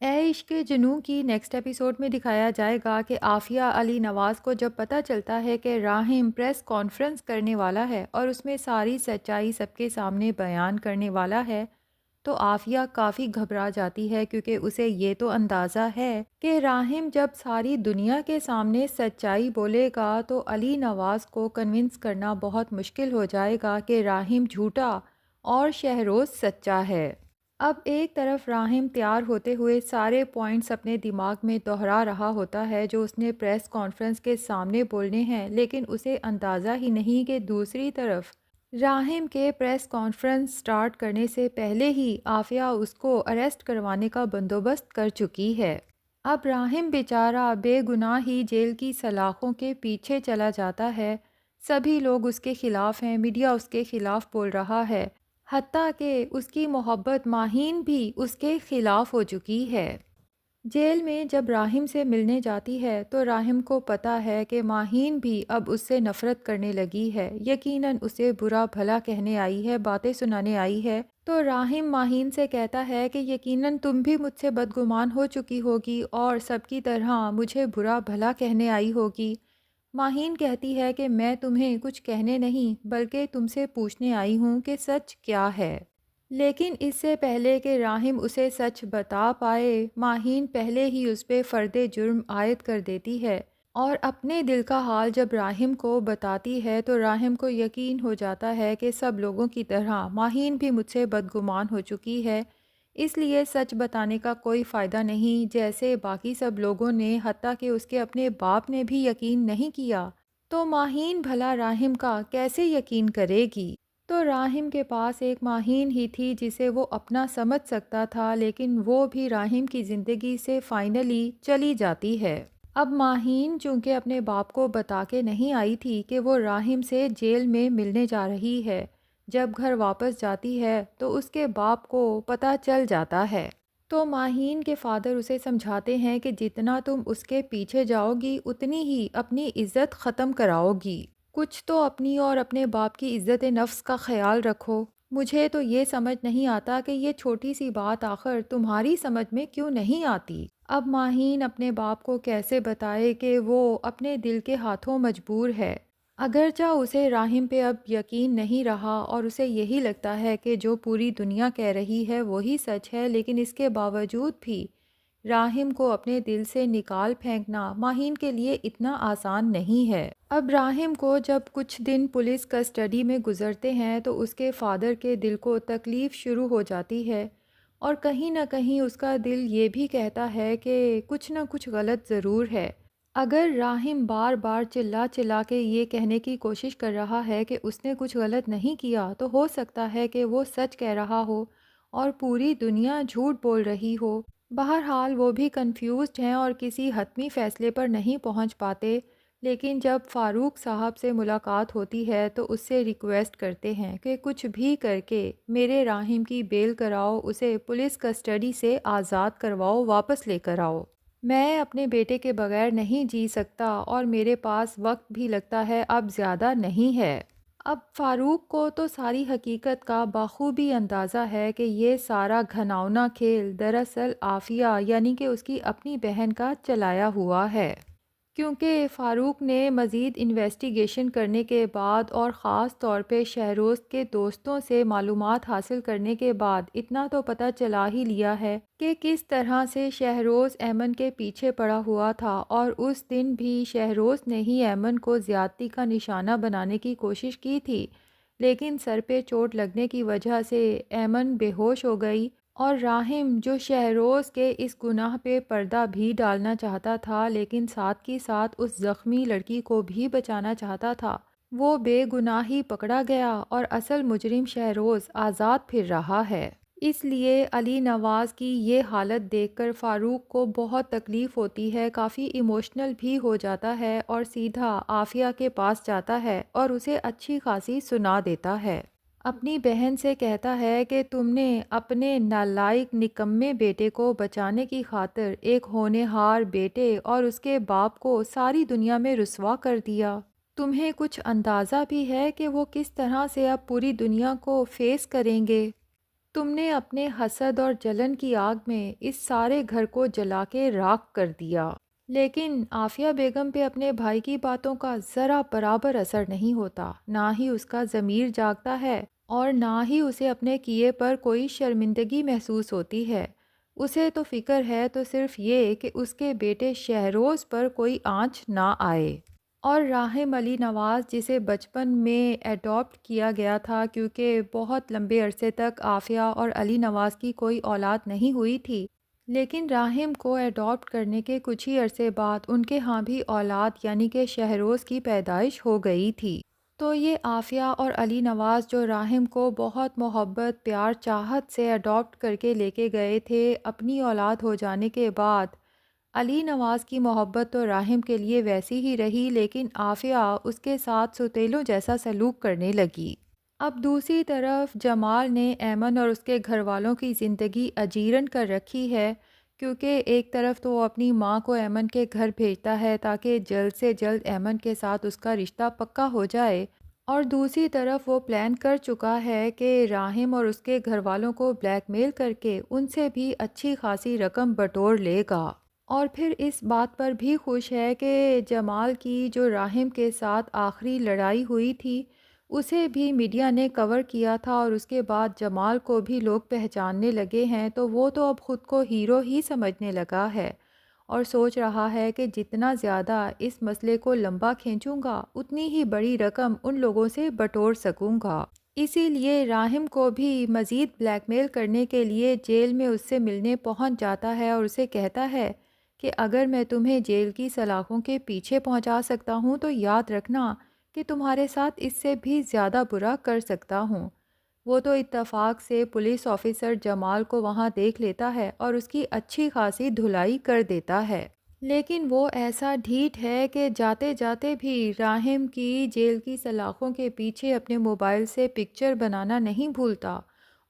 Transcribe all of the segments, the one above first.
اے عشق جنوں کی نیکسٹ ایپیسوڈ میں دکھایا جائے گا کہ عافیہ علی نواز کو جب پتہ چلتا ہے کہ راہم پریس کانفرنس کرنے والا ہے اور اس میں ساری سچائی سب کے سامنے بیان کرنے والا ہے تو عافیہ کافی گھبرا جاتی ہے، کیونکہ اسے یہ تو اندازہ ہے کہ راہم جب ساری دنیا کے سامنے سچائی بولے گا تو علی نواز کو کنونس کرنا بہت مشکل ہو جائے گا کہ راہم جھوٹا اور شہروز سچا ہے۔ اب ایک طرف راہم تیار ہوتے ہوئے سارے پوائنٹس اپنے دماغ میں دہرا رہا ہوتا ہے جو اس نے پریس کانفرنس کے سامنے بولنے ہیں، لیکن اسے اندازہ ہی نہیں کہ دوسری طرف راہم کے پریس کانفرنس سٹارٹ کرنے سے پہلے ہی عافیہ اس کو اریسٹ کروانے کا بندوبست کر چکی ہے۔ اب راہم بیچارہ بے گناہ ہی جیل کی سلاخوں کے پیچھے چلا جاتا ہے، سبھی لوگ اس کے خلاف ہیں، میڈیا اس کے خلاف بول رہا ہے، حتیٰ کہ اس کی محبت ماہین بھی اس کے خلاف ہو چکی ہے۔ جیل میں جب راہم سے ملنے جاتی ہے تو راہم کو پتہ ہے کہ ماہین بھی اب اس سے نفرت کرنے لگی ہے، یقیناً اسے برا بھلا کہنے آئی ہے، باتیں سنانے آئی ہے۔ تو راہم ماہین سے کہتا ہے کہ یقیناً تم بھی مجھ سے بدگمان ہو چکی ہوگی اور سب کی طرح مجھے برا بھلا کہنے آئی ہوگی۔ ماہین کہتی ہے کہ میں تمہیں کچھ کہنے نہیں بلکہ تم سے پوچھنے آئی ہوں کہ سچ کیا ہے۔ لیکن اس سے پہلے کہ راہم اسے سچ بتا پائے، ماہین پہلے ہی اس پہ فرد جرم عائد کر دیتی ہے اور اپنے دل کا حال جب راہم کو بتاتی ہے تو راہم کو یقین ہو جاتا ہے کہ سب لوگوں کی طرح ماہین بھی مجھ سے بدگمان ہو چکی ہے، اس لیے سچ بتانے کا کوئی فائدہ نہیں، جیسے باقی سب لوگوں نے، حتیٰ کہ اس کے اپنے باپ نے بھی یقین نہیں کیا تو ماہین بھلا راہم کا کیسے یقین کرے گی؟ تو راہم کے پاس ایک ماہین ہی تھی جسے وہ اپنا سمجھ سکتا تھا، لیکن وہ بھی راہم کی زندگی سے فائنلی چلی جاتی ہے۔ اب ماہین چونکہ اپنے باپ کو بتا کے نہیں آئی تھی کہ وہ راہم سے جیل میں ملنے جا رہی ہے، جب گھر واپس جاتی ہے تو اس کے باپ کو پتہ چل جاتا ہے۔ تو ماہین کے فادر اسے سمجھاتے ہیں کہ جتنا تم اس کے پیچھے جاؤ گی اتنی ہی اپنی عزت ختم کراؤ گی، کچھ تو اپنی اور اپنے باپ کی عزت نفس کا خیال رکھو۔ مجھے تو یہ سمجھ نہیں آتا کہ یہ چھوٹی سی بات آخر تمہاری سمجھ میں کیوں نہیں آتی۔ اب ماہین اپنے باپ کو کیسے بتائے کہ وہ اپنے دل کے ہاتھوں مجبور ہے، اگرچہ اسے راہم پہ اب یقین نہیں رہا اور اسے یہی لگتا ہے کہ جو پوری دنیا کہہ رہی ہے وہی سچ ہے، لیکن اس کے باوجود بھی راہم کو اپنے دل سے نکال پھینکنا ماہین کے لیے اتنا آسان نہیں ہے۔ اب راہم کو جب کچھ دن پولیس کسٹڈی میں گزرتے ہیں تو اس کے فادر کے دل کو تکلیف شروع ہو جاتی ہے اور کہیں نہ کہیں اس کا دل یہ بھی کہتا ہے کہ کچھ نہ کچھ غلط ضرور ہے۔ اگر راہم بار بار چلا چلا کے یہ کہنے کی کوشش کر رہا ہے کہ اس نے کچھ غلط نہیں کیا تو ہو سکتا ہے کہ وہ سچ کہہ رہا ہو اور پوری دنیا جھوٹ بول رہی ہو۔ بہرحال وہ بھی کنفیوزڈ ہیں اور کسی حتمی فیصلے پر نہیں پہنچ پاتے، لیکن جب فاروق صاحب سے ملاقات ہوتی ہے تو اس سے ریکویسٹ کرتے ہیں کہ کچھ بھی کر کے میرے راہم کی بیل کراؤ، اسے پولیس کسٹڈی سے آزاد کرواؤ، واپس لے کر آؤ۔ میں اپنے بیٹے کے بغیر نہیں جی سکتا اور میرے پاس وقت بھی لگتا ہے اب زیادہ نہیں ہے۔ اب فاروق کو تو ساری حقیقت کا بخوبی اندازہ ہے کہ یہ سارا گھناؤنا کھیل دراصل عافیہ یعنی کہ اس کی اپنی بہن کا چلایا ہوا ہے، کیونکہ فاروق نے مزید انویسٹیگیشن کرنے کے بعد اور خاص طور پہ شہروز کے دوستوں سے معلومات حاصل کرنے کے بعد اتنا تو پتہ چلا ہی لیا ہے کہ کس طرح سے شہروز ایمن کے پیچھے پڑا ہوا تھا، اور اس دن بھی شہروز نے ہی ایمن کو زیادتی کا نشانہ بنانے کی کوشش کی تھی، لیکن سر پہ چوٹ لگنے کی وجہ سے ایمن بے ہوش ہو گئی اور راہم جو شہروز کے اس گناہ پہ پردہ بھی ڈالنا چاہتا تھا لیکن ساتھ کی ساتھ اس زخمی لڑکی کو بھی بچانا چاہتا تھا، وہ بے گناہ ہی پکڑا گیا اور اصل مجرم شہروز آزاد پھر رہا ہے۔ اس لیے علی نواز کی یہ حالت دیکھ کر فاروق کو بہت تکلیف ہوتی ہے، کافی ایموشنل بھی ہو جاتا ہے اور سیدھا عافیہ کے پاس جاتا ہے اور اسے اچھی خاصی سنا دیتا ہے۔ اپنی بہن سے کہتا ہے کہ تم نے اپنے نالائق نکمے بیٹے کو بچانے کی خاطر ایک ہونہار بیٹے اور اس کے باپ کو ساری دنیا میں رسوا کر دیا۔ تمہیں کچھ اندازہ بھی ہے کہ وہ کس طرح سے اب پوری دنیا کو فیس کریں گے؟ تم نے اپنے حسد اور جلن کی آگ میں اس سارے گھر کو جلا کے راکھ کر دیا۔ لیکن عافیہ بیگم پہ اپنے بھائی کی باتوں کا ذرا برابر اثر نہیں ہوتا، نہ ہی اس کا ضمیر جاگتا ہے اور نہ ہی اسے اپنے کیے پر کوئی شرمندگی محسوس ہوتی ہے۔ اسے تو فکر ہے تو صرف یہ کہ اس کے بیٹے شہروز پر کوئی آنچ نہ آئے۔ اور راحم علی نواز جسے بچپن میں ایڈاپٹ کیا گیا تھا کیونکہ بہت لمبے عرصے تک عافیہ اور علی نواز کی کوئی اولاد نہیں ہوئی تھی، لیکن راحم کو ایڈاپٹ کرنے کے کچھ ہی عرصے بعد ان کے ہاں بھی اولاد یعنی کہ شہروز کی پیدائش ہو گئی تھی۔ تو یہ عافیہ اور علی نواز جو راحم کو بہت محبت پیار چاہت سے ایڈاپٹ کر کے لے کے گئے تھے، اپنی اولاد ہو جانے کے بعد علی نواز کی محبت تو راحم کے لیے ویسی ہی رہی، لیکن عافیہ اس کے ساتھ ستیلوں جیسا سلوک کرنے لگی۔ اب دوسری طرف جمال نے ایمن اور اس کے گھر والوں کی زندگی اجیرن کر رکھی ہے، کیونکہ ایک طرف تو وہ اپنی ماں کو ایمن کے گھر بھیجتا ہے تاکہ جلد سے جلد ایمن کے ساتھ اس کا رشتہ پکا ہو جائے، اور دوسری طرف وہ پلان کر چکا ہے کہ راحم اور اس کے گھر والوں کو بلیک میل کر کے ان سے بھی اچھی خاصی رقم بٹور لے گا۔ اور پھر اس بات پر بھی خوش ہے کہ جمال کی جو راحم کے ساتھ آخری لڑائی ہوئی تھی اسے بھی میڈیا نے کور کیا تھا، اور اس کے بعد جمال کو بھی لوگ پہچاننے لگے ہیں، تو وہ تو اب خود کو ہیرو ہی سمجھنے لگا ہے اور سوچ رہا ہے کہ جتنا زیادہ اس مسئلے کو لمبا کھینچوں گا اتنی ہی بڑی رقم ان لوگوں سے بٹور سکوں گا۔ اسی لیے راحم کو بھی مزید بلیک میل کرنے کے لیے جیل میں اس سے ملنے پہنچ جاتا ہے اور اسے کہتا ہے کہ اگر میں تمہیں جیل کی سلاخوں کے پیچھے پہنچا سکتا ہوں تو یاد رکھنا کہ تمہارے ساتھ اس سے بھی زیادہ برا کر سکتا ہوں۔ وہ تو اتفاق سے پولیس آفیسر جمال کو وہاں دیکھ لیتا ہے اور اس کی اچھی خاصی دھلائی کر دیتا ہے، لیکن وہ ایسا ڈھیٹ ہے کہ جاتے جاتے بھی راحم کی جیل کی سلاخوں کے پیچھے اپنے موبائل سے پکچر بنانا نہیں بھولتا،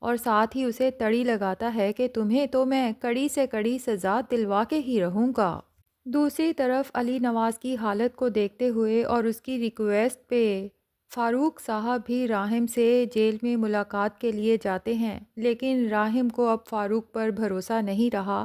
اور ساتھ ہی اسے تڑی لگاتا ہے کہ تمہیں تو میں کڑی سے کڑی سزا دلوا کے ہی رہوں گا۔ دوسری طرف علی نواز کی حالت کو دیکھتے ہوئے اور اس کی ریکویسٹ پہ فاروق صاحب بھی راحم سے جیل میں ملاقات کے لیے جاتے ہیں، لیکن راحم کو اب فاروق پر بھروسہ نہیں رہا،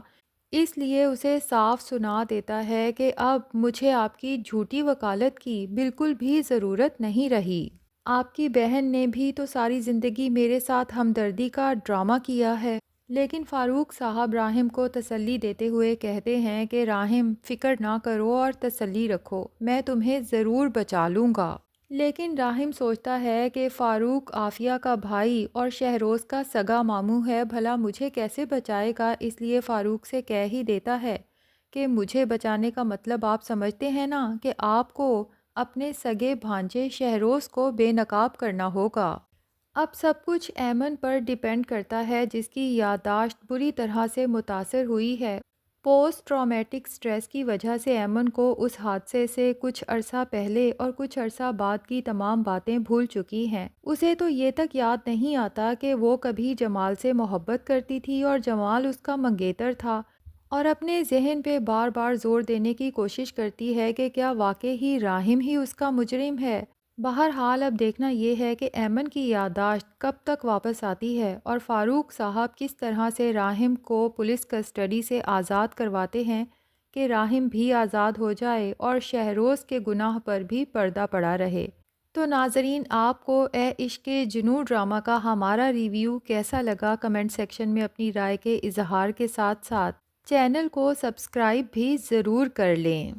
اس لیے اسے صاف سنا دیتا ہے کہ اب مجھے آپ کی جھوٹی وکالت کی بالکل بھی ضرورت نہیں رہی۔ آپ کی بہن نے بھی تو ساری زندگی میرے ساتھ ہمدردی کا ڈرامہ کیا ہے۔ لیکن فاروق صاحب راحم کو تسلی دیتے ہوئے کہتے ہیں کہ راحم فکر نہ کرو اور تسلی رکھو، میں تمہیں ضرور بچا لوں گا۔ لیکن راحم سوچتا ہے کہ فاروق عافیہ کا بھائی اور شہروز کا سگا ماموں ہے، بھلا مجھے کیسے بچائے گا، اس لیے فاروق سے کہہ ہی دیتا ہے کہ مجھے بچانے کا مطلب آپ سمجھتے ہیں نا کہ آپ کو اپنے سگے بھانجے شہروز کو بے نقاب کرنا ہوگا۔ اب سب کچھ ایمن پر ڈیپینڈ کرتا ہے جس کی یادداشت بری طرح سے متاثر ہوئی ہے۔ پوسٹ ٹرامیٹک سٹریس کی وجہ سے ایمن کو اس حادثے سے کچھ عرصہ پہلے اور کچھ عرصہ بعد کی تمام باتیں بھول چکی ہیں۔ اسے تو یہ تک یاد نہیں آتا کہ وہ کبھی جمال سے محبت کرتی تھی اور جمال اس کا منگیتر تھا، اور اپنے ذہن پہ بار بار زور دینے کی کوشش کرتی ہے کہ کیا واقعی ہی راحم ہی اس کا مجرم ہے۔ بہرحال اب دیکھنا یہ ہے کہ ایمن کی یادداشت کب تک واپس آتی ہے اور فاروق صاحب کس طرح سے راحم کو پولیس کسٹڈی سے آزاد کرواتے ہیں کہ راحم بھی آزاد ہو جائے اور شہروز کے گناہ پر بھی پردہ پڑا رہے۔ تو ناظرین، آپ کو اے عشق جنوں ڈرامہ کا ہمارا ریویو کیسا لگا؟ کمنٹ سیکشن میں اپنی رائے کے اظہار کے ساتھ ساتھ چینل کو سبسکرائب بھی ضرور کر لیں۔